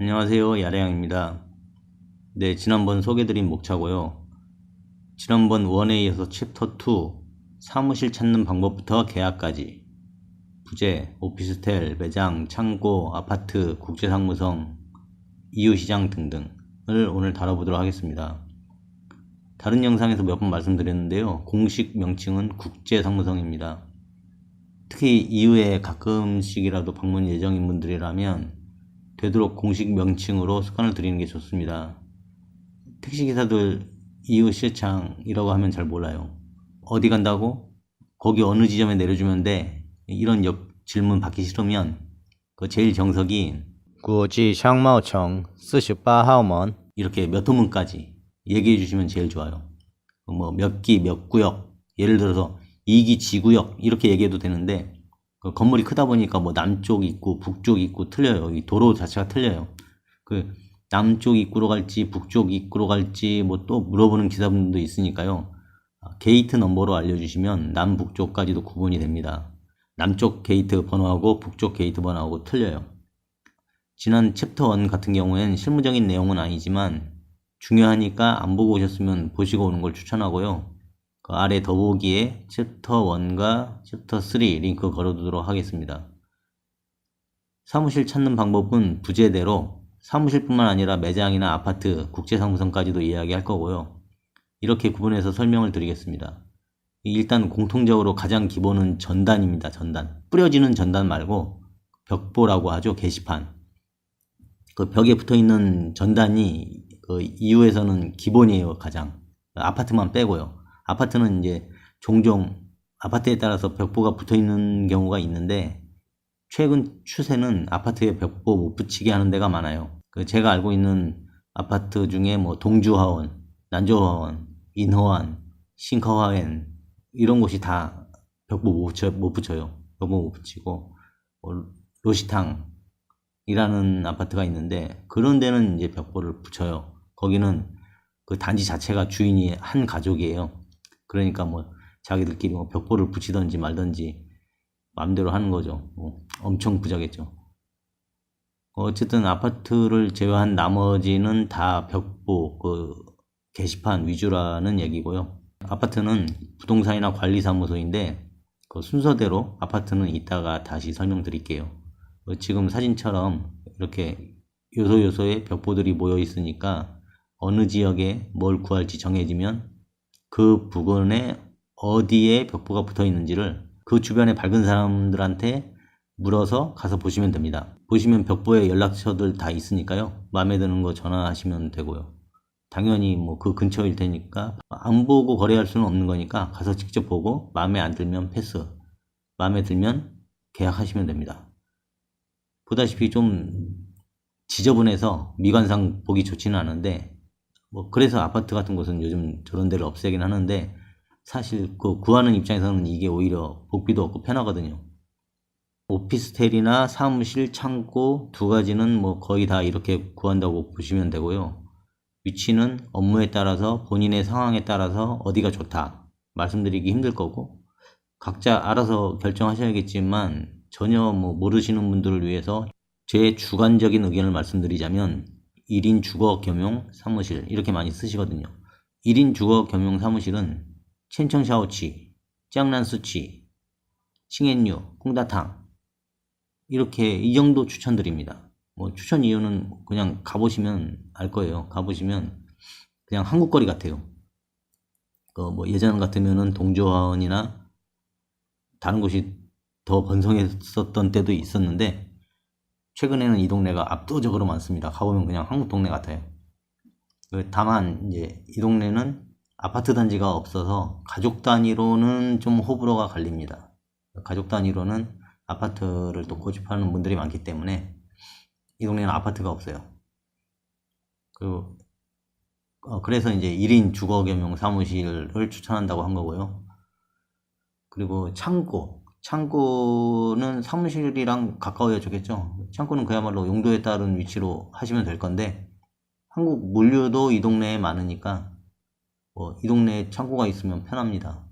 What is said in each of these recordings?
안녕하세요. 야래양입니다. 네, 지난번 소개드린 목차고요. 지난번 원에 이어서 챕터 2 사무실 찾는 방법부터 계약까지 부재, 오피스텔, 매장, 창고, 아파트, 국제상무성, 이유시장 등등을 오늘 다뤄보도록 하겠습니다. 다른 영상에서 몇 번 말씀드렸는데요. 공식 명칭은 국제상무성입니다. 특히 이후에 가끔씩이라도 방문 예정인 분들이라면 되도록 공식 명칭으로 습관을 들이는 게 좋습니다. 택시기사들 이웃시장이라고 하면 잘 몰라요. 어디 간다고? 거기 어느 지점에 내려주면 돼. 이런 질문 받기 싫으면 그 제일 정석인 国际商贸城 48号门 이렇게 몇 호문까지 얘기해 주시면 제일 좋아요. 뭐 몇 기, 몇 구역, 예를 들어서 2기 지구역 이렇게 얘기해도 되는데 그 건물이 크다 보니까 뭐 남쪽 입구, 북쪽 입구 틀려요. 이 도로 자체가 틀려요. 그 남쪽 입구로 갈지 북쪽 입구로 갈지 뭐 또 물어보는 기사분들도 있으니까요. 게이트 넘버로 알려주시면 남북쪽까지도 구분이 됩니다. 남쪽 게이트 번호하고 북쪽 게이트 번호하고 틀려요. 지난 챕터 1 같은 경우엔 실무적인 내용은 아니지만 중요하니까 안 보고 오셨으면 보시고 오는 걸 추천하고요. 그 아래 더보기에 챕터 1과 챕터 3 링크 걸어두도록 하겠습니다. 사무실 찾는 방법은 부재대로 사무실뿐만 아니라 매장이나 아파트, 국제상무성까지도 이야기할 거고요. 이렇게 구분해서 설명을 드리겠습니다. 일단 공통적으로 가장 기본은 전단입니다. 전단. 뿌려지는 전단 말고 벽보라고 하죠. 게시판. 그 벽에 붙어있는 전단이 그 이후에서는 기본이에요. 가장. 아파트만 빼고요. 아파트는 이제 종종 아파트에 따라서 벽보가 붙어있는 경우가 있는데 최근 추세는 아파트에 벽보 못 붙이게 하는 데가 많아요. 제가 알고 있는 아파트 중에 뭐 동주화원, 난조화원, 인허원, 싱커화엔 이런 곳이 다 벽보 못 붙여요. 벽보 못 붙이고 로시탕이라는 아파트가 있는데 그런 데는 이제 벽보를 붙여요. 거기는 그 단지 자체가 주인이 한 가족이에요. 그러니까 뭐 자기들끼리 뭐 벽보를 붙이든지 말든지 마음대로 하는 거죠. 엄청 부자겠죠. 어쨌든 아파트를 제외한 나머지는 다 벽보, 그 게시판 위주라는 얘기고요. 아파트는 부동산이나 관리사무소인데 그 순서대로 아파트는 이따가 다시 설명드릴게요. 지금 사진처럼 이렇게 요소요소에 벽보들이 모여 있으니까 어느 지역에 뭘 구할지 정해지면 그 부근에 어디에 벽보가 붙어 있는지를 그 주변에 밝은 사람들한테 물어서 가서 보시면 됩니다. 보시면 벽보에 연락처들 다 있으니까요. 마음에 드는 거 전화하시면 되고요. 당연히 뭐 그 근처일 테니까 안 보고 거래할 수는 없는 거니까 가서 직접 보고 마음에 안 들면 패스, 마음에 들면 계약하시면 됩니다. 보다시피 좀 지저분해서 미관상 보기 좋지는 않은데 뭐 그래서 아파트 같은 곳은 요즘 저런 데를 없애긴 하는데 사실 그 구하는 입장에서는 이게 오히려 복비도 없고 편하거든요. 오피스텔이나 사무실, 창고 두 가지는 뭐 거의 다 이렇게 구한다고 보시면 되고요. 위치는 업무에 따라서 본인의 상황에 따라서 어디가 좋다 말씀드리기 힘들 거고 각자 알아서 결정하셔야겠지만 전혀 뭐 모르시는 분들을 위해서 제 주관적인 의견을 말씀드리자면 1인 주거 겸용 사무실 이렇게 많이 쓰시거든요. 1인 주거 겸용 사무실은 첸청샤오치, 짱난수치, 칭엔유, 콩다탕 이렇게 이 정도 추천드립니다. 뭐 추천 이유는 그냥 가보시면 알 거예요. 가보시면 그냥 한국 거리 같아요. 그 뭐 예전 같으면은 동조화원이나 다른 곳이 더 번성했었던 때도 있었는데 최근에는 이 동네가 압도적으로 많습니다. 가보면 그냥 한국 동네 같아요. 다만 이제 이 동네는 아파트 단지가 없어서 가족 단위로는 좀 호불호가 갈립니다. 가족 단위로는 아파트를 또 고집하는 분들이 많기 때문에 이 동네는 아파트가 없어요. 그래서 이제 1인 주거 겸용 사무실을 추천한다고 한 거고요. 그리고 창고는 사무실이랑 가까워야 좋겠죠. 창고는 그야말로 용도에 따른 위치로 하시면 될 건데 한국 물류도 이 동네에 많으니까 이 동네에 창고가 있으면 편합니다.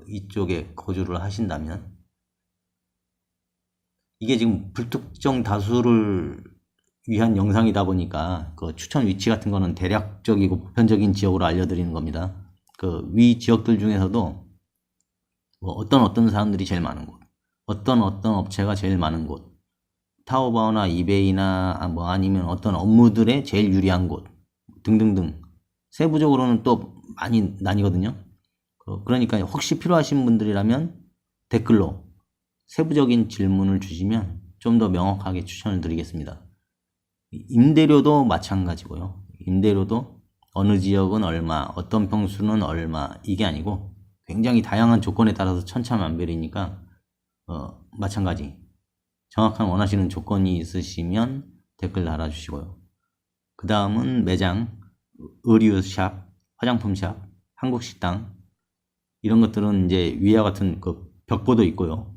이쪽에 거주를 하신다면 이게 지금 불특정 다수를 위한 영상이다 보니까 그 추천 위치 같은 거는 대략적이고 보편적인 지역으로 알려드리는 겁니다. 그 위 지역들 중에서도 뭐 어떤 사람들이 제일 많은 곳, 어떤 업체가 제일 많은 곳, 타오바오나 이베이나 뭐 아니면 어떤 업무들에 제일 유리한 곳 등등등 세부적으로는 또 많이 나뉘거든요. 그러니까 혹시 필요하신 분들이라면 댓글로 세부적인 질문을 주시면 좀 더 명확하게 추천을 드리겠습니다. 임대료도 마찬가지고요. 임대료도 어느 지역은 얼마, 어떤 평수는 얼마 이게 아니고 굉장히 다양한 조건에 따라서 천차만별이니까 마찬가지. 정확한 원하시는 조건이 있으시면 댓글 달아주시고요. 그 다음은 매장, 의류샵, 화장품샵, 한국식당 이런 것들은 이제 위와 같은 그 벽보도 있고요.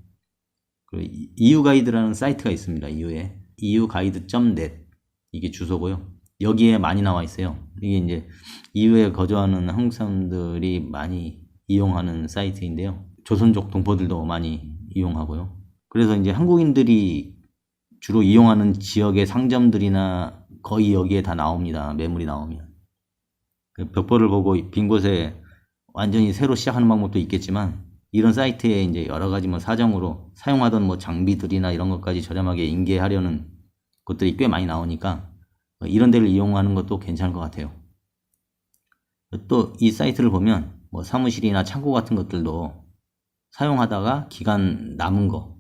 그 EU 가이드라는 사이트가 있습니다. EU에 euguide.net 이게 주소고요. 여기에 많이 나와 있어요. 이게 이제 EU에 거주하는 한국 사람들이 많이 이용하는 사이트인데요. 조선족 동포들도 많이 이용하고요. 그래서 이제 한국인들이 주로 이용하는 지역의 상점들이나 거의 여기에 다 나옵니다. 매물이 나오면. 그 벽보를 보고 빈 곳에 완전히 새로 시작하는 방법도 있겠지만 이런 사이트에 이제 여러 가지 뭐 사정으로 사용하던 뭐 장비들이나 이런 것까지 저렴하게 인계하려는 것들이 꽤 많이 나오니까 이런 데를 이용하는 것도 괜찮을 것 같아요. 또 이 사이트를 보면 뭐 사무실이나 창고 같은 것들도 사용하다가 기간 남은 거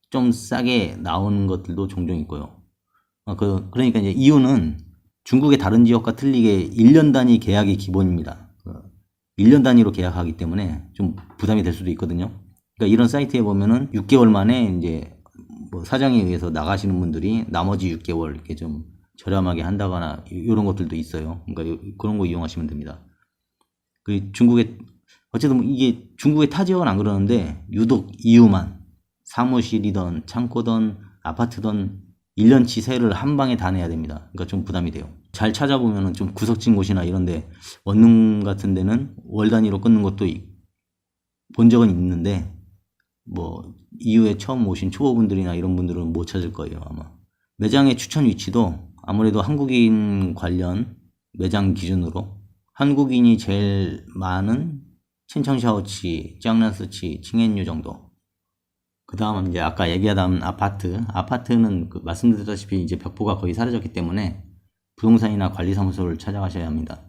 좀 싸게 나오는 것들도 종종 있고요. 그러니까 이제 이유는 중국의 다른 지역과 틀리게 1년 단위 계약이 기본입니다. 1년 단위로 계약하기 때문에 좀 부담이 될 수도 있거든요. 그러니까 이런 사이트에 보면은 6개월 만에 이제 뭐 사정에 의해서 나가시는 분들이 나머지 6개월 이렇게 좀 저렴하게 한다거나 이런 것들도 있어요. 그러니까 그런 거 이용하시면 됩니다. 그 중국의 어쨌든 이게 중국의 타 지역은 안 그러는데 유독 이유만 사무실이든 창고든 아파트든 1년치 세를 한 방에 다 내야 됩니다. 그러니까 좀 부담이 돼요. 잘 찾아보면은 좀 구석진 곳이나 이런데 원룸 같은 데는 월 단위로 끊는 것도 본 적은 있는데 뭐 이후에 처음 오신 초보분들이나 이런 분들은 못 찾을 거예요 아마. 매장의 추천 위치도 아무래도 한국인 관련 매장 기준으로 한국인이 제일 많은 친청샤오치, 짱난스치, 칭엔유 정도. 그 다음 이제 아까 얘기하던 아파트는 그 말씀드렸다시피 이제 벽보가 거의 사라졌기 때문에 부동산이나 관리사무소를 찾아가셔야 합니다.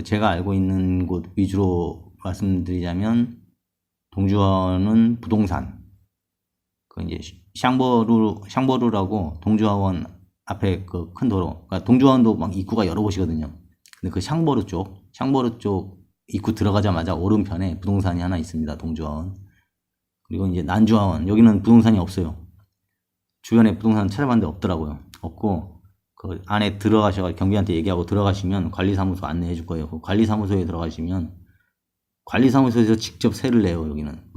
제가 알고 있는 곳 위주로 말씀드리자면 동주원은 부동산, 그 이제 샹보루라고 동주화원 앞에 그 큰 도로, 그러니까 동주화원도 막 입구가 여러 곳이거든요. 근데 그 샹보루 쪽 입구 들어가자마자 오른편에 부동산이 하나 있습니다. 동주화원. 그리고 이제 난주화원, 여기는 부동산이 없어요. 주변에 부동산 찾아봤는데 없더라고요. 없고 그 안에 들어가셔서 경비한테 얘기하고 들어가시면 관리사무소 안내해 줄 거예요. 그 관리사무소에 들어가시면 관리사무소에서 직접 세를 내요. 여기는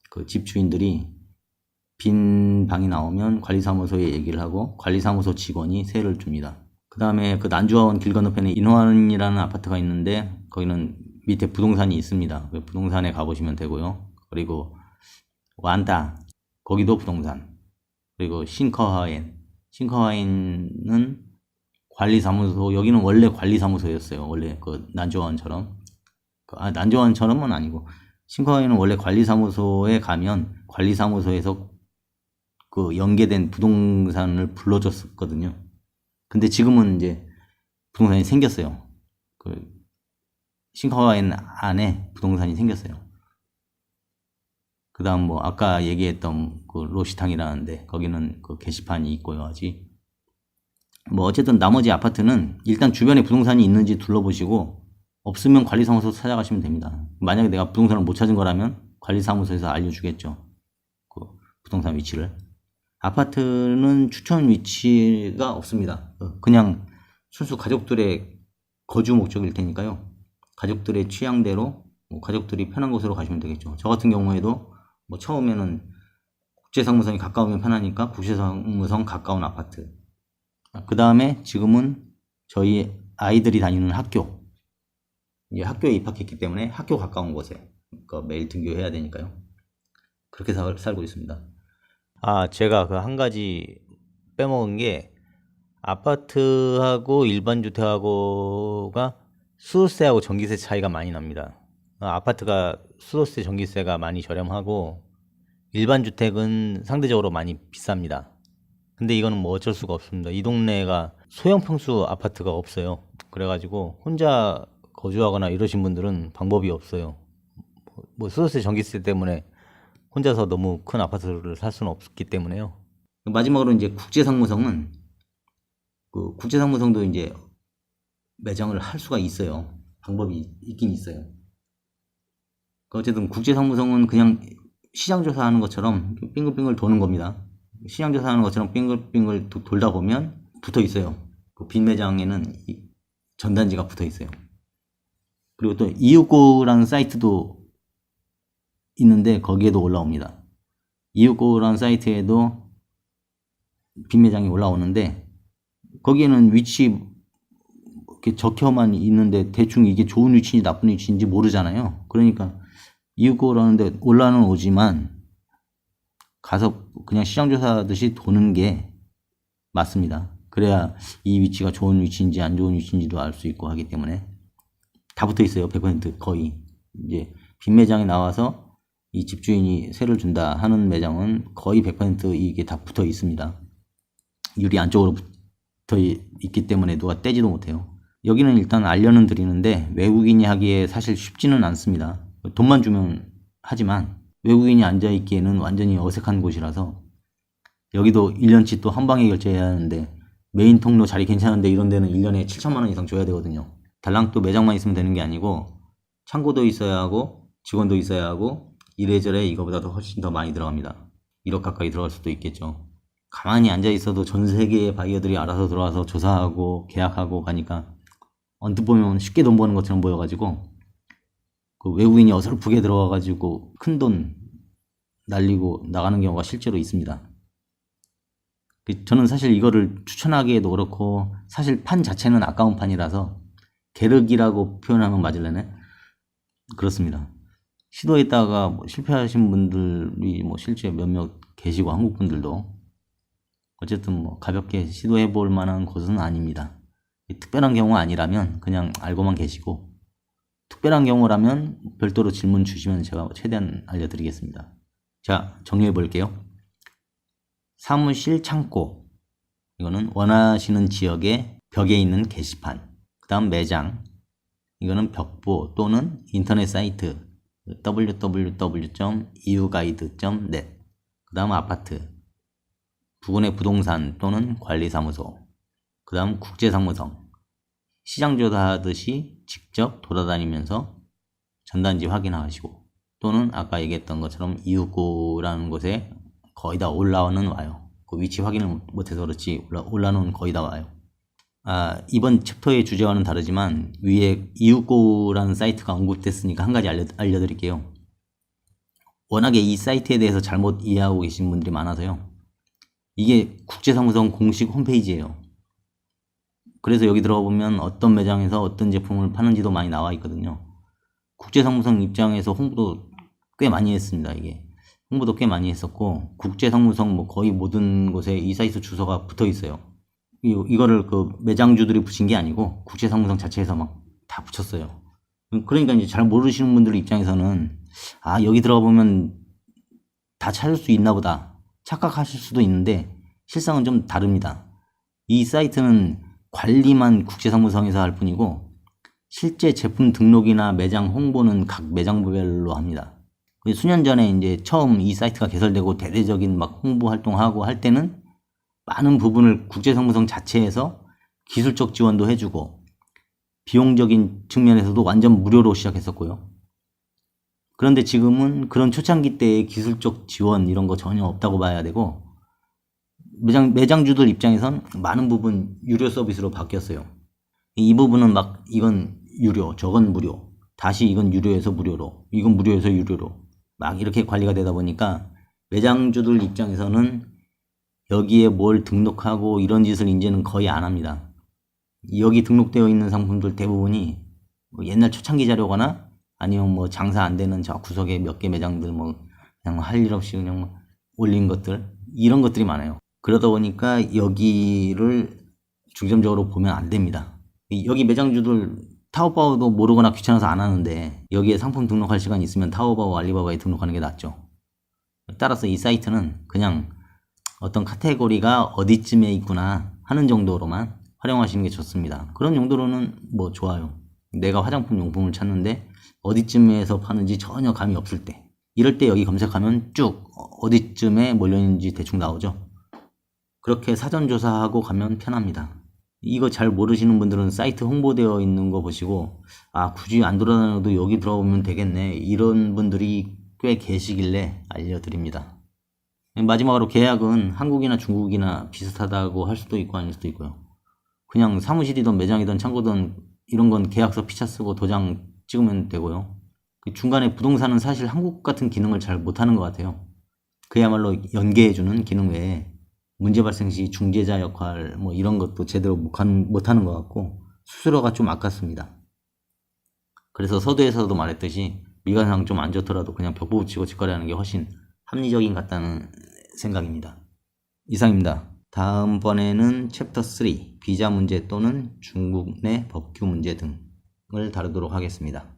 그 집주인들이 빈 방이 나오면 관리사무소에 얘기를 하고 관리사무소 직원이 세를 줍니다. 그 다음에 그 난주화원 길 건너편에 인화원이라는 아파트가 있는데 거기는 밑에 부동산이 있습니다. 그 부동산에 가보시면 되고요. 그리고 완다, 거기도 부동산. 그리고 싱커하엔은 관리사무소, 여기는 원래 관리사무소였어요. 원래 그 난조원처럼. 난조원처럼은 아니고, 싱커하엔은 원래 관리사무소에 가면 관리사무소에서 그 연계된 부동산을 불러줬었거든요. 근데 지금은 이제 부동산이 생겼어요. 그 싱커하엔 안에 부동산이 생겼어요. 그 다음 뭐 아까 얘기했던 그 로시탕이라는데 거기는 그 게시판이 있고요. 아직 뭐 어쨌든 나머지 아파트는 일단 주변에 부동산이 있는지 둘러보시고 없으면 관리사무소 찾아가시면 됩니다. 만약에 내가 부동산을 못 찾은 거라면 관리사무소에서 알려주겠죠. 그 부동산 위치를. 아파트는 추천 위치가 없습니다. 그냥 순수 가족들의 거주 목적일 테니까요. 가족들의 취향대로 가족들이 편한 곳으로 가시면 되겠죠. 저 같은 경우에도 뭐 처음에는 국제상무성이 가까우면 편하니까 국제상무성 가까운 아파트. 그 다음에 지금은 저희 아이들이 다니는 학교. 이제 학교에 입학했기 때문에 학교 가까운 곳에 매일 등교해야 되니까요. 그렇게 살고 있습니다. 제가 그 한 가지 빼먹은 게 아파트하고 일반 주택하고가 수도세하고 전기세 차이가 많이 납니다. 아파트가 수도세, 전기세가 많이 저렴하고 일반 주택은 상대적으로 많이 비쌉니다. 근데 이거는 뭐 어쩔 수가 없습니다. 이 동네가 소형 평수 아파트가 없어요. 그래가지고 혼자 거주하거나 이러신 분들은 방법이 없어요. 뭐 수도세, 전기세 때문에 혼자서 너무 큰 아파트를 살 수는 없기 때문에요. 마지막으로 이제 국제상무성은 그 국제상무성도 이제 매장을 할 수가 있어요. 방법이 있긴 있어요. 어쨌든 국제상무성은 그냥 시장조사하는 것처럼 빙글빙글 도는 겁니다. 시장조사하는 것처럼 빙글빙글 돌다 보면 붙어 있어요. 그 빈 매장에는 전단지가 붙어 있어요. 그리고 또 이웃고라는 사이트도 있는데 거기에도 올라옵니다. 이웃고라는 사이트에도 빈 매장이 올라오는데 거기에는 위치 이렇게 적혀만 있는데 대충 이게 좋은 위치인지 나쁜 위치인지 모르잖아요. 그러니까 이웃고라는데 올라는 오지만 가서 그냥 시장조사하듯이 도는 게 맞습니다. 그래야 이 위치가 좋은 위치인지 안 좋은 위치인지도 알 수 있고 하기 때문에 다 붙어 있어요. 100% 거의. 이제 빈 매장에 나와서 이 집주인이 세를 준다 하는 매장은 거의 100% 이게 다 붙어 있습니다. 유리 안쪽으로 붙어 있기 때문에 누가 떼지도 못해요. 여기는 일단 알려는 드리는데 외국인이 하기에 사실 쉽지는 않습니다. 돈만 주면 하지만 외국인이 앉아있기에는 완전히 어색한 곳이라서 여기도 1년치 또 한 방에 결제해야 하는데 메인 통로 자리 괜찮은데 이런 데는 1년에 7천만 원 이상 줘야 되거든요. 달랑 또 매장만 있으면 되는 게 아니고 창고도 있어야 하고 직원도 있어야 하고 이래저래 이거보다도 훨씬 더 많이 들어갑니다. 1억 가까이 들어갈 수도 있겠죠. 가만히 앉아있어도 전 세계의 바이어들이 알아서 들어와서 조사하고 계약하고 가니까 언뜻 보면 쉽게 돈 버는 것처럼 보여가지고 그 외국인이 어설프게 들어와가지고 큰 돈 날리고 나가는 경우가 실제로 있습니다. 저는 사실 이거를 추천하기에도 그렇고 사실 판 자체는 아까운 판이라서 계륵이라고 표현하면 맞을래네? 그렇습니다. 시도했다가 뭐 실패하신 분들이 뭐 실제 몇몇 계시고 한국 분들도 어쨌든 뭐 가볍게 시도해 볼 만한 곳은 아닙니다. 특별한 경우 아니라면 그냥 알고만 계시고 특별한 경우라면 별도로 질문 주시면 제가 최대한 알려드리겠습니다. 자, 정리해 볼게요. 사무실 창고, 이거는 원하시는 지역의 벽에 있는 게시판. 그 다음 매장, 이거는 벽보 또는 인터넷 사이트 www.euguide.net. 그 다음 아파트, 부근의 부동산 또는 관리사무소. 그 다음 국제상무성, 시장조사하듯이 직접 돌아다니면서 전단지 확인하시고 또는 아까 얘기했던 것처럼 이웃고라는 곳에 거의 다 올라오는 와요. 그 위치 확인을 못해서 그렇지 올라오는 거의 다 와요. 이번 챕터의 주제와는 다르지만 위에 이웃고라는 사이트가 언급됐으니까 한 가지 알려드릴게요. 워낙에 이 사이트에 대해서 잘못 이해하고 계신 분들이 많아서요. 이게 국제사무성 공식 홈페이지예요. 그래서 여기 들어가 보면 어떤 매장에서 어떤 제품을 파는지도 많이 나와 있거든요. 국제상무성 입장에서 홍보도 꽤 많이 했습니다. 이게 홍보도 꽤 많이 했었고 국제상무성 뭐 거의 모든 곳에 이 사이트 주소가 붙어 있어요. 이거를 그 매장주들이 붙인 게 아니고 국제상무성 자체에서 막 다 붙였어요. 그러니까 이제 잘 모르시는 분들 입장에서는 여기 들어가 보면 다 찾을 수 있나 보다 착각하실 수도 있는데 실상은 좀 다릅니다. 이 사이트는 관리만 국제상무성에서 할 뿐이고 실제 제품 등록이나 매장 홍보는 각 매장별로 합니다. 수년 전에 이제 처음 이 사이트가 개설되고 대대적인 막 홍보 활동하고 할 때는 많은 부분을 국제상무성 자체에서 기술적 지원도 해주고 비용적인 측면에서도 완전 무료로 시작했었고요. 그런데 지금은 그런 초창기 때의 기술적 지원 이런 거 전혀 없다고 봐야 되고 매장주들 입장에선 많은 부분 유료 서비스로 바뀌었어요. 이 부분은 막 이건 유료, 저건 무료, 다시 이건 유료에서 무료로, 이건 무료에서 유료로 막 이렇게 관리가 되다 보니까 매장주들 입장에서는 여기에 뭘 등록하고 이런 짓을 이제는 거의 안 합니다. 여기 등록되어 있는 상품들 대부분이 뭐 옛날 초창기 자료거나 아니면 뭐 장사 안 되는 저 구석에 몇 개 매장들 뭐 그냥 할 일 없이 그냥 올린 것들 이런 것들이 많아요. 그러다 보니까 여기를 중점적으로 보면 안 됩니다. 여기 매장주들 타오바오도 모르거나 귀찮아서 안 하는데 여기에 상품 등록할 시간이 있으면 타오바오, 알리바바에 등록하는 게 낫죠. 따라서 이 사이트는 그냥 어떤 카테고리가 어디쯤에 있구나 하는 정도로만 활용하시는 게 좋습니다. 그런 용도로는 뭐 좋아요. 내가 화장품 용품을 찾는데 어디쯤에서 파는지 전혀 감이 없을 때, 이럴 때 여기 검색하면 쭉 어디쯤에 몰려있는지 대충 나오죠. 그렇게 사전 조사하고 가면 편합니다. 이거 잘 모르시는 분들은 사이트 홍보되어 있는 거 보시고 아, 굳이 안 돌아다녀도 여기 들어오면 되겠네, 이런 분들이 꽤 계시길래 알려드립니다. 마지막으로 계약은 한국이나 중국이나 비슷하다고 할 수도 있고 아닐 수도 있고요. 그냥 사무실이든 매장이든 창고든 이런 건 계약서 피차 쓰고 도장 찍으면 되고요. 중간에 부동산은 사실 한국 같은 기능을 잘 못하는 것 같아요. 그야말로 연계해주는 기능 외에 문제 발생 시 중재자 역할 뭐 이런 것도 제대로 못하는 것 같고 수수료가 좀 아깝습니다. 그래서 서두에서도 말했듯이 미관상 좀 안 좋더라도 그냥 벽보 붙이고 직거래하는 게 훨씬 합리적인 것 같다는 생각입니다. 이상입니다. 다음번에는 챕터 3 비자 문제 또는 중국 내 법규 문제 등을 다루도록 하겠습니다.